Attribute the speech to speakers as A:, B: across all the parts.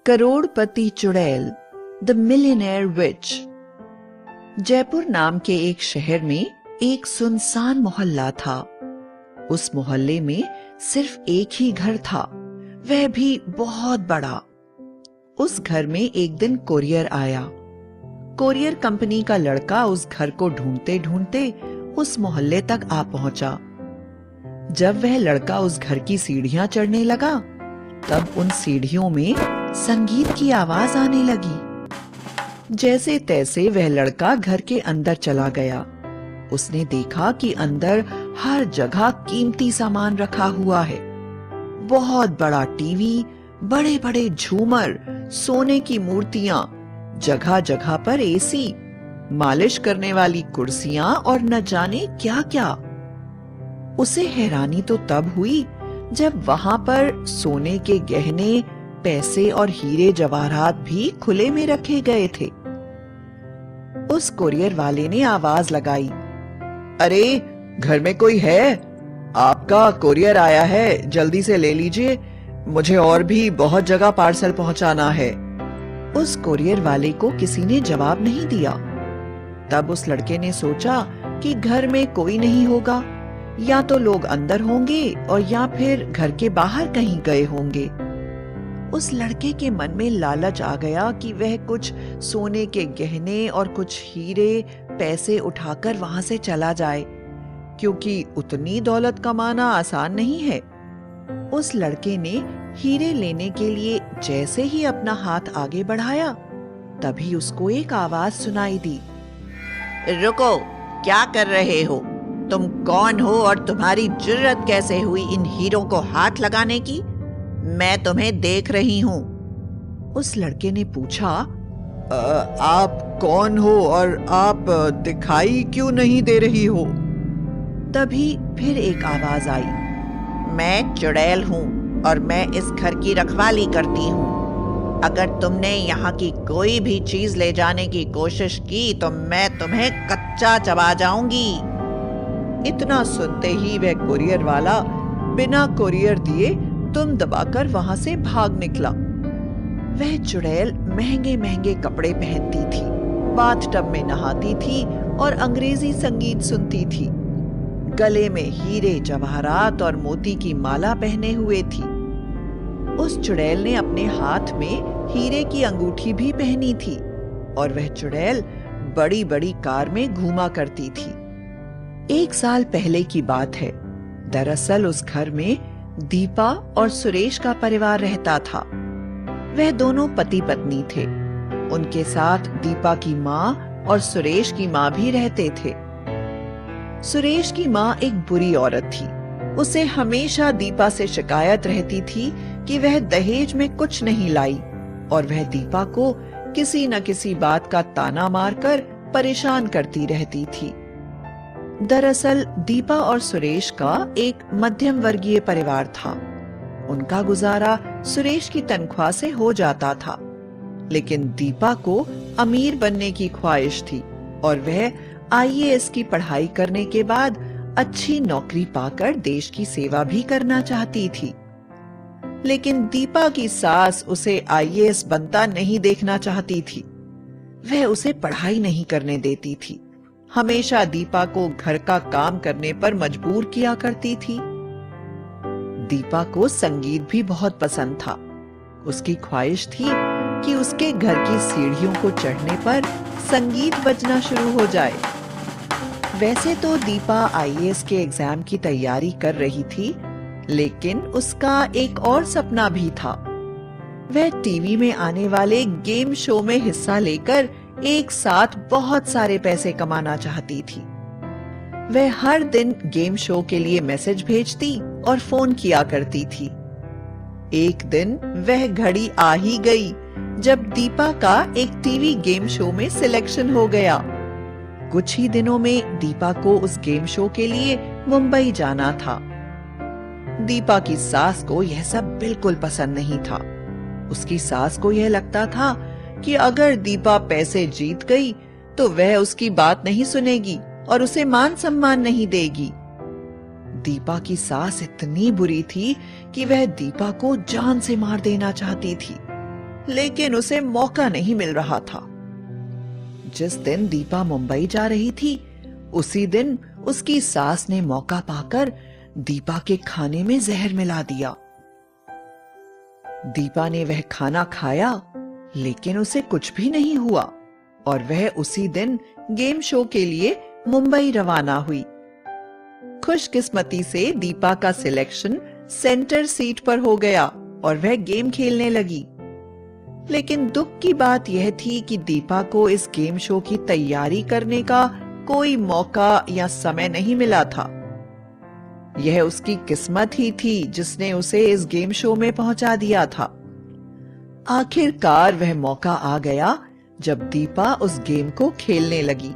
A: करोड़पति चुड़ैल, the millionaire विच। जयपुर नाम के एक शहर में एक सुनसान मोहल्ला था। उस मोहल्ले में सिर्फ एक ही घर था, वह भी बहुत बड़ा। उस घर में एक दिन कोरियर आया। कोरियर कंपनी का लड़का उस घर को ढूंढते ढूंढते उस मोहल्ले तक आ पहुंचा। जब वह लड़का उस घर की सीढ़ियां चढ़ने लगा, तब उन सीढ़ियों में संगीत की आवाज आने लगी। जैसे तैसे वह लड़का घर के अंदर चला गया। उसने देखा कि अंदर हर जगह कीमती सामान रखा हुआ है। बहुत बड़ा टीवी, बड़े बड़े झूमर, सोने की मूर्तियां, जगह जगह पर एसी, मालिश करने वाली कुर्सियां और न जाने क्या क्या। उसे हैरानी तो तब हुई जब वहां पर सोने के गहने, पैसे और हीरे जवाहरात भी खुले में रखे गए थे। उस कोरियर वाले ने आवाज लगाई, अरे घर में कोई है? आपका कोरियर आया है, जल्दी से ले लीजिए, मुझे और भी बहुत जगह पार्सल पहुंचाना है। उस कोरियर वाले को किसी ने जवाब नहीं दिया। तब उस लड़के ने सोचा कि घर में कोई नहीं होगा, या तो लोग अंदर होंगे और या फिर घर के बाहर कहीं गए होंगे। उस लड़के के मन में लालच आ गया कि वह कुछ सोने के गहने और कुछ हीरे, पैसे उठाकर वहां से चला जाए, क्योंकि उतनी दौलत कमाना आसान नहीं है। उस लड़के ने हीरे लेने के लिए जैसे ही अपना हाथ आगे बढ़ाया, तभी उसको एक आवाज सुनाई दी, रुको, क्या कर रहे हो? तुम कौन हो और तुम्हारी जुर्रत कैसे हुई इन हीरों को हाथ लगाने की? मैं तुम्हें देख रही हूं। उस लड़के ने पूछा, आप कौन हो और आप दिखाई क्यों नहीं दे रही हो? तभी फिर एक आवाज आई, मैं चुड़ैल हूं और मैं इस घर की रखवाली करती हूं। अगर तुमने यहाँ की कोई भी चीज ले जाने की कोशिश की तो मैं तुम्हें कच्चा चबा जाऊंगी। इतना सुनते ही वह कोरियर वाला बिना कोरियर दिए दुम दबाकर वहां से भाग निकला। वह चुड़ैल महंगे महंगे कपड़े पहनती थी, बाथटब में नहाती थी और अंग्रेजी संगीत सुनती थी। गले में हीरे जवाहरात और मोती की माला पहने हुए थी। उस चुड़ैल ने अपने हाथ में हीरे की अंगूठी भी पहनी थी और वह चुड़ैल बड़ी बड़ी कार में घूमा करती थी। 1 साल पहले की बात है। दरअसल उस घर में दीपा और सुरेश का परिवार रहता था। वह दोनों पति पत्नी थे। उनके साथ दीपा की माँ और सुरेश की माँ भी रहते थे। सुरेश की माँ एक बुरी औरत थी। उसे हमेशा दीपा से शिकायत रहती थी कि वह दहेज में कुछ नहीं लाई और वह दीपा को किसी न किसी बात का ताना मारकर परेशान करती रहती थी। दरअसल दीपा और सुरेश का एक मध्यम वर्गीय परिवार था। उनका गुजारा सुरेश की तनख्वाह से हो जाता था, लेकिन दीपा को अमीर बनने की ख्वाहिश थी और वह आईएएस की पढ़ाई करने के बाद अच्छी नौकरी पाकर देश की सेवा भी करना चाहती थी। लेकिन दीपा की सास उसे आईएएस बनता नहीं देखना चाहती थी। वह उसे पढ़ाई नहीं करने देती थी। हमेशा दीपा को घर का काम करने पर मजबूर किया करती थी। दीपा को संगीत भी बहुत पसंद था। उसकी ख्वाहिश थी कि उसके घर की सीढ़ियों को चढ़ने पर संगीत बजना शुरू हो जाए। वैसे तो दीपा आईएएस के एग्जाम की तैयारी कर रही थी, लेकिन उसका एक और सपना भी था। वह टीवी में आने वाले गेम शो में हिस्सा लेकर एक साथ बहुत सारे पैसे कमाना चाहती थी। वह हर दिन गेम शो के लिए मैसेज भेजती और फोन किया करती थी। एक दिन वह घड़ी आ ही गई जब दीपा का एक टीवी गेम शो में सिलेक्शन हो गया। कुछ ही दिनों में दीपा को उस गेम शो के लिए मुंबई जाना था। दीपा की सास को यह सब बिल्कुल पसंद नहीं था। उसकी सास को यह लगता था कि अगर दीपा पैसे जीत गई तो वह उसकी बात नहीं सुनेगी और उसे मान सम्मान नहीं देगी। दीपा की सास इतनी बुरी थी कि वह दीपा को जान से मार देना चाहती थी, लेकिन उसे मौका नहीं मिल रहा था। जिस दिन दीपा मुंबई जा रही थी, उसी दिन उसकी सास ने मौका पाकर दीपा के खाने में जहर मिला दिया। दीपा ने वह खाना खाया, लेकिन उसे कुछ भी नहीं हुआ और वह उसी दिन गेम शो के लिए मुंबई रवाना हुई। खुशकिस्मती से दीपा का सिलेक्शन सेंटर सीट पर हो गया और वह गेम खेलने लगी। लेकिन दुख की बात यह थी कि दीपा को इस गेम शो की तैयारी करने का कोई मौका या समय नहीं मिला था। यह उसकी किस्मत ही थी जिसने उसे इस गेम शो में पहुंचा दिया था। आखिरकार वह मौका आ गया जब दीपा उस गेम को खेलने लगी।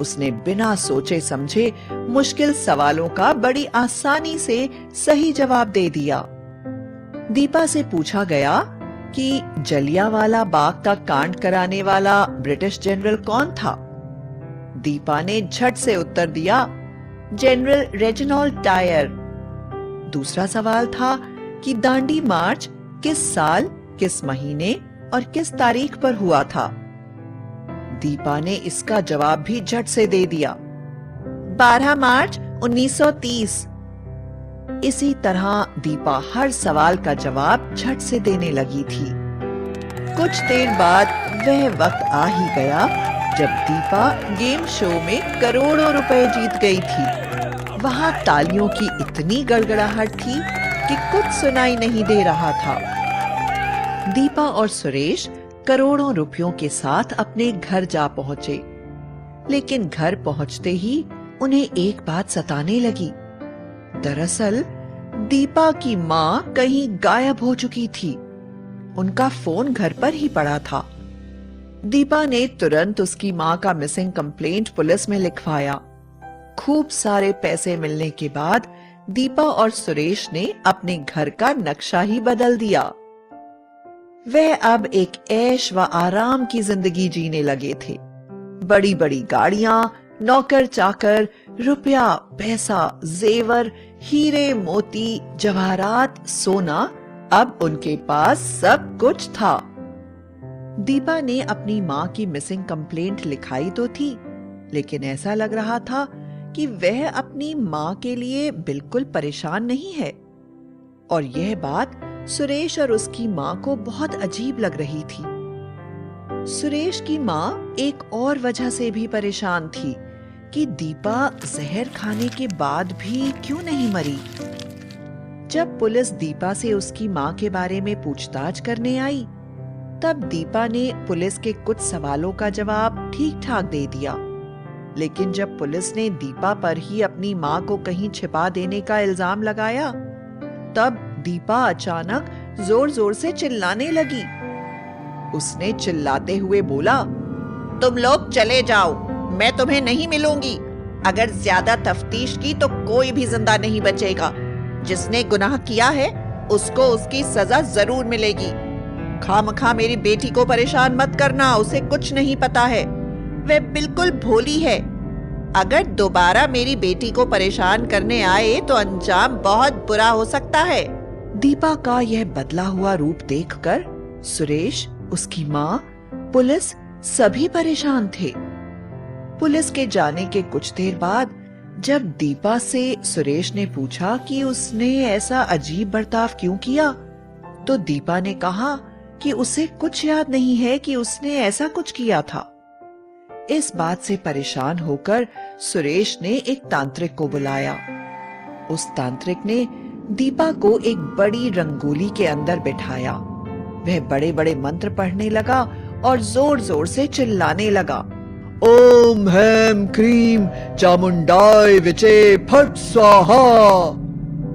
A: उसने बिना सोचे समझे मुश्किल सवालों का बड़ी आसानी से सही जवाब दे दिया। दीपा से पूछा गया कि जलियांवाला बाग का कांड कराने वाला ब्रिटिश जनरल कौन था। दीपा ने झट से उत्तर दिया, जनरल रेजिनाल्ड डायर। दूसरा सवाल था कि दांडी मार्च किस साल, किस महीने और किस तारीख पर हुआ था। दीपा ने इसका जवाब भी झट से दे दिया, 12 मार्च 1930। इसी तरह दीपा हर सवाल का जवाब झट से देने लगी थी। कुछ देर बाद वह वक्त आ ही गया जब दीपा गेम शो में करोड़ों रुपए जीत गई थी। वहां तालियों की इतनी गड़गड़ाहट थी कि कुछ सुनाई नहीं दे रहा था। दीपा और सुरेश करोड़ों रुपयों के साथ अपने घर जा पहुंचे, लेकिन घर पहुंचते ही उन्हें एक बात सताने लगी। दरअसल दीपा की मां कहीं गायब हो चुकी थी। उनका फोन घर पर ही पड़ा था। दीपा ने तुरंत उसकी मां का मिसिंग कंप्लेंट पुलिस में लिखवाया। खूब सारे पैसे मिलने के बाद दीपा और सुरेश ने अपने घर का नक्शा ही बदल दिया। वह अब एक ऐश व आराम की जिंदगी जीने लगे थे। बड़ी बड़ी गाड़ियां, नौकर चाकर, रुपया पैसा, जेवर, हीरे मोती, जवाहरात, सोना, अब उनके पास सब कुछ था। दीपा ने अपनी मां की मिसिंग कंप्लेंट लिखाई तो थी, लेकिन ऐसा लग रहा था कि वह अपनी मां के लिए बिल्कुल परेशान नहीं है। और यह बात सुरेश और उसकी मां को बहुत अजीब लग रही थी। सुरेश की मां एक और वजह से भी परेशान थी कि दीपा जहर खाने के बाद भी क्यों नहीं मरी। जब पुलिस दीपा से उसकी मां के बारे में पूछताछ करने आई, तब दीपा ने पुलिस के कुछ सवालों का जवाब ठीक ठाक दे दिया। लेकिन जब पुलिस ने दीपा पर ही अपनी मां को कहीं छिपा देने का इल्जाम लगाया, तब दीपा अचानक जोर जोर से चिल्लाने लगी। उसने चिल्लाते हुए बोला, तुम लोग चले जाओ, मैं तुम्हें नहीं मिलूंगी। अगर ज्यादा तफ्तीश की तो कोई भी जिंदा नहीं बचेगा। जिसने गुनाह किया है उसको उसकी सजा जरूर मिलेगी। खामखा मेरी बेटी को परेशान मत करना, उसे कुछ नहीं पता है, वह बिल्कुल भोली है। अगर दोबारा मेरी बेटी को परेशान करने आए तो अंजाम बहुत बुरा हो सकता है। दीपा का यह बदला हुआ रूप देखकर सुरेश, उसकी मां, पुलिस सभी परेशान थे। पुलिस के जाने के कुछ देर बाद जब दीपा से सुरेश ने पूछा कि उसने ऐसा अजीब बर्ताव क्यों किया, तो दीपा ने कहा कि उसे कुछ याद नहीं है कि उसने ऐसा कुछ किया था। इस बात से परेशान होकर सुरेश ने एक तांत्रिक को बुलाया। उस तांत्रिक ने दीपा को एक बड़ी रंगोली के अंदर बिठाया। वह बड़े बड़े मंत्र पढ़ने लगा और जोर जोर से चिल्लाने लगा, ओम हैम क्रीम चामुंडाय विचे फट स्वाहा।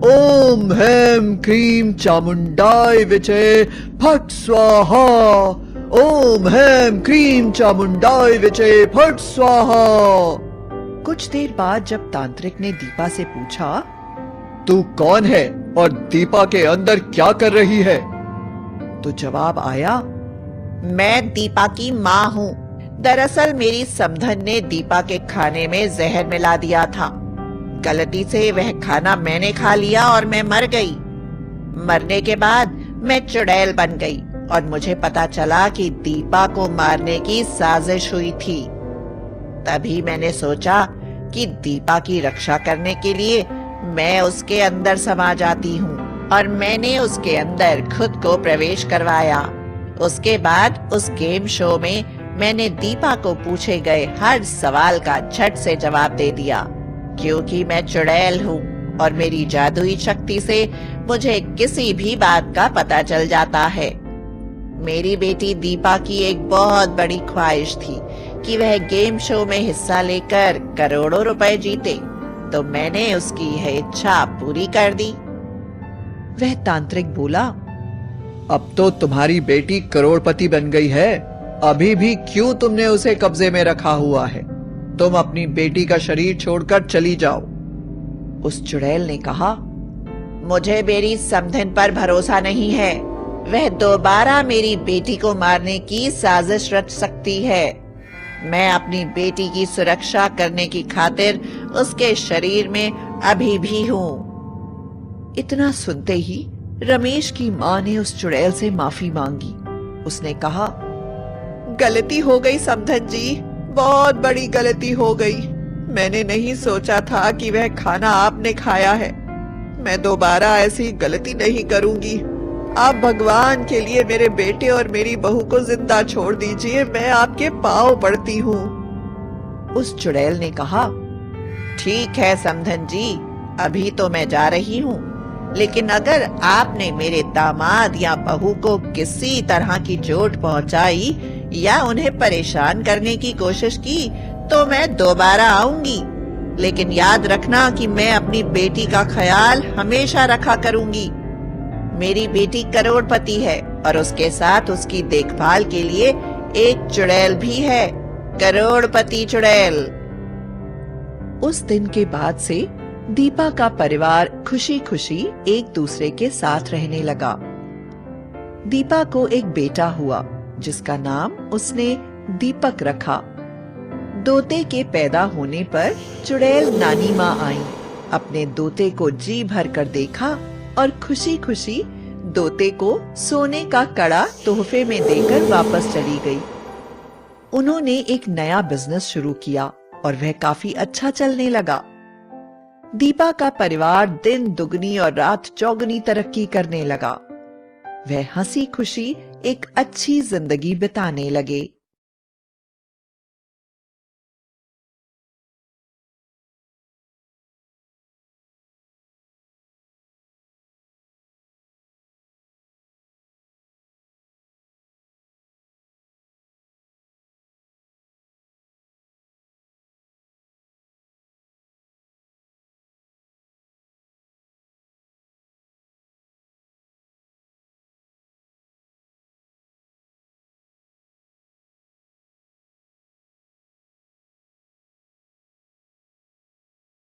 A: ओम हैम क्रीम चामुंडाय विचे फट स्वाहा। ओम हैम क्रीम चामुंडाय विचे फट स्वाहा। कुछ देर बाद जब तांत्रिक ने दीपा से पूछा, तू कौन है और दीपा के अंदर क्या कर रही है, तो जवाब आया, मैं दीपा की मां हूं। दरअसल मेरी समधन ने दीपा के खाने में जहर मिला दिया था।
B: गलती से वह खाना मैंने खा लिया और मैं मर गई। मरने के बाद मैं चुड़ैल बन गई और मुझे पता चला कि दीपा को मारने की साजिश हुई थी। तभी मैंने सोचा कि दीपा की रक्षा करने के लिए मैं उसके अंदर समा जाती हूँ और मैंने उसके अंदर खुद को प्रवेश करवाया। उसके बाद उस गेम शो में मैंने दीपा को पूछे गए हर सवाल का झट से जवाब दे दिया, क्योंकि मैं चुड़ैल हूँ और मेरी जादुई शक्ति से मुझे किसी भी बात का पता चल जाता है। मेरी बेटी दीपा की एक बहुत बड़ी ख्वाहिश थी कि वह गेम शो में हिस्सा लेकर करोड़ों रुपए जीते, तो मैंने उसकी यह इच्छा पूरी कर दी।
A: वह तांत्रिक बोला,
C: अब तो तुम्हारी बेटी करोड़पति बन गई है, अभी भी क्यों तुमने उसे कब्जे में रखा हुआ है? तुम अपनी बेटी का शरीर छोड़कर चली जाओ।
A: उस चुड़ैल ने कहा,
B: मुझे मेरी समधन पर भरोसा नहीं है। वह दोबारा मेरी बेटी को मारने की साजिश रच सकती है। मैं अपनी बेटी की सुरक्षा करने की खातिर उसके शरीर में अभी भी हूँ।
A: इतना सुनते ही रमेश की माँ ने उस चुड़ैल से माफी मांगी। उसने कहा,
D: गलती हो गई समधन जी, बहुत बड़ी गलती हो गई। मैंने नहीं सोचा था कि वह खाना आपने खाया है। मैं दोबारा ऐसी गलती नहीं करूंगी। आप भगवान के लिए मेरे बेटे और मेरी बहू को जिंदा छोड़ दीजिए, मैं आपके पांव पड़ती हूँ।
A: उस चुड़ैल ने कहा,
B: ठीक है समधन जी, अभी तो मैं जा रही हूँ, लेकिन अगर आपने मेरे दामाद या बहू को किसी तरह की चोट पहुंचाई या उन्हें परेशान करने की कोशिश की तो मैं दोबारा आऊंगी। लेकिन याद रखना कि मैं अपनी बेटी का ख्याल हमेशा रखा करूंगी। मेरी बेटी करोड़पति है और उसके साथ उसकी देखभाल के लिए एक चुड़ैल भी है, करोड़पति चुड़ैल।
A: उस दिन के बाद से दीपा का परिवार खुशी खुशी एक दूसरे के साथ रहने लगा। दीपा को एक बेटा हुआ जिसका नाम उसने दीपक रखा। दोते के पैदा होने पर चुड़ैल नानी माँ आई, अपने दोते को जी भर कर देखा और खुशी खुशी दोते को सोने का कड़ा तोहफे में देकर वापस चली गई। उन्होंने एक नया बिजनेस शुरू किया और वह काफी अच्छा चलने लगा। दीपा का परिवार दिन दुगनी और रात चौगनी तरक्की करने लगा। वह हंसी खुशी एक अच्छी जिंदगी बिताने लगे।